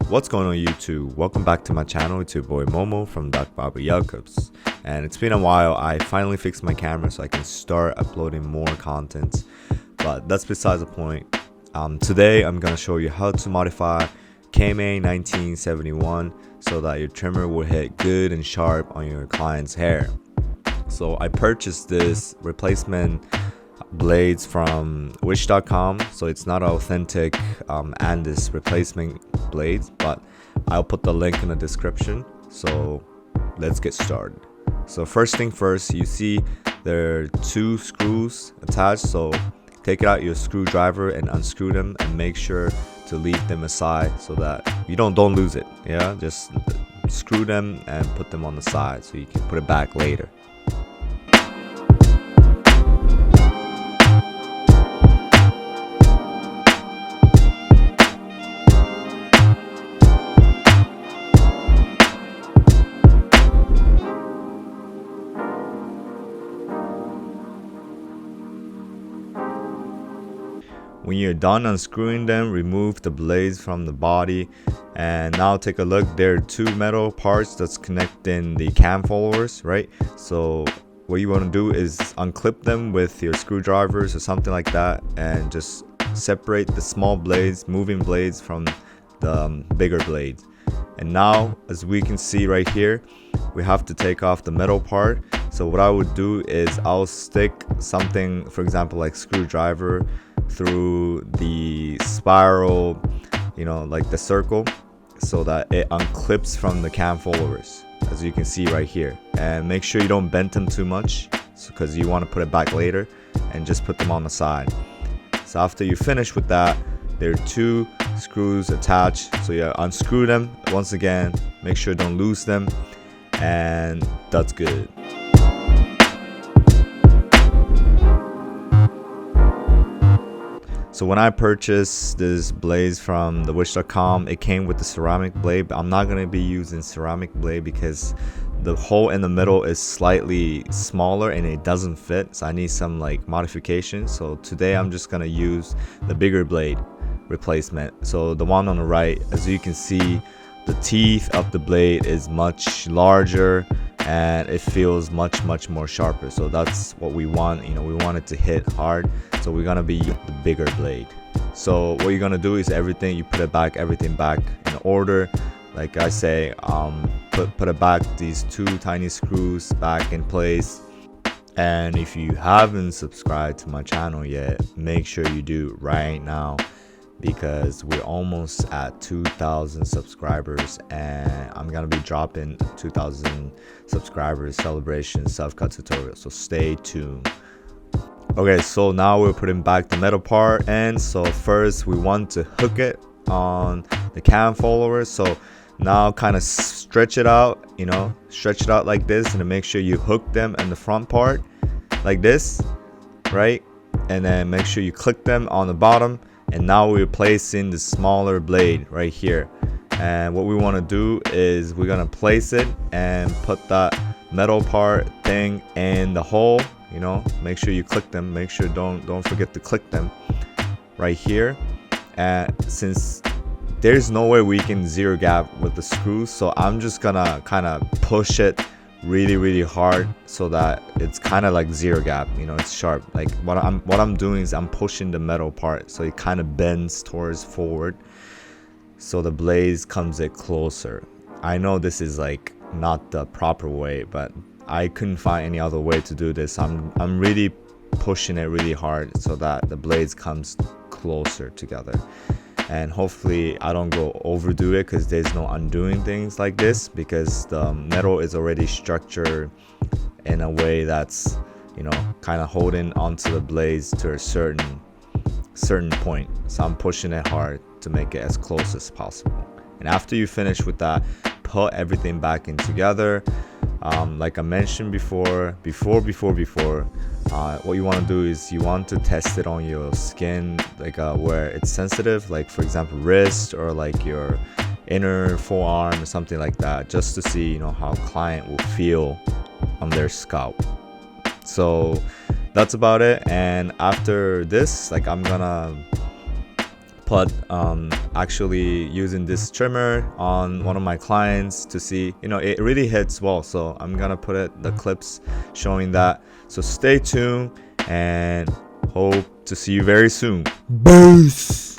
What's going on YouTube? Welcome back to my channel. It's your boy Momo from Dark Barber Yakubs. And it's been a while. I finally fixed my camera so I can start uploading more content. But that's besides the point. Today I'm going to show you how to modify Kemei 1971 so that your trimmer will hit good and sharp on your client's hair. So I purchased this replacement blades from wish.com, so it's not authentic and this replacement blades, but I'll put the link in the description. So let's get started. So first thing first, you see there are two screws attached, so take out your screwdriver and unscrew them and make sure to leave them aside so that you don't lose it. Yeah, just screw them and put them on the side so you can put it back later. When you're done unscrewing them, remove the blades from the body, and now take a look. There are two metal parts that's connecting the cam followers, right? So what you want to do is unclip them with your screwdrivers or something like that, and just separate the small blades, moving blades, from the bigger blades. And now, as we can see right here, we have to take off the metal part. So what I would do is I'll stick something, for example like screwdriver, through the spiral, like the circle, so that it unclips from the cam followers, as you can see right here. And make sure you don't bend them too much, because you want to put it back later, and just put them on the side. So after you finish with that, there are two screws attached, so you unscrew them once again, make sure you don't lose them, and that's good. So when I purchased this blades from the wish.com, it came with the ceramic blade, but I'm not going to be using ceramic blade because the hole in the middle is slightly smaller and it doesn't fit, so I need some modification. So today I'm just going to use the bigger blade replacement. So the one on the right, as you can see, the teeth of the blade is much larger and it feels much more sharper. So that's what we want. We want it to hit hard, so we're gonna be the bigger blade. So what you're gonna do is you put everything back in order. Like I say, put it back, these two tiny screws back in place. And if you haven't subscribed to my channel yet, make sure you do right now, because we're almost at 2,000 subscribers, and I'm gonna be dropping 2,000 subscribers celebration self-cut tutorial, so stay tuned. Okay, so now we're putting back the metal part, and so first we want to hook it on the cam follower. So now kind of stretch it out like this, and make sure you hook them in the front part like this, right? And then make sure you click them on the bottom. And now we're placing the smaller blade right here, and what we want to do is we're gonna place it and put that metal part thing in the hole. Make sure you click them, make sure don't forget to click them right here. And since there's no way we can zero gap with the screws, so I'm just gonna kind of push it really hard so that it's kind of like zero gap, it's sharp. Like what I'm doing is I'm pushing the metal part so it kind of bends towards forward, so the blades comes it closer. I know this is not the proper way, but I couldn't find any other way to do this. I'm really pushing it really hard so that the blades comes closer together. And hopefully I don't go overdo it, because there's no undoing things like this, because the metal is already structured in a way that's kind of holding onto the blades to a certain point. So I'm pushing it hard to make it as close as possible. And after you finish with that, put everything back in together. Like I mentioned before, what you want to do is you want to test it on your skin, where it's sensitive, like for example wrist, or your inner forearm or something like that, just to see how client will feel on their scalp. So that's about it. And after this, I'm gonna but actually using this trimmer on one of my clients to see, it really hits well. So I'm gonna put the clips showing that. So stay tuned and hope to see you very soon. Peace.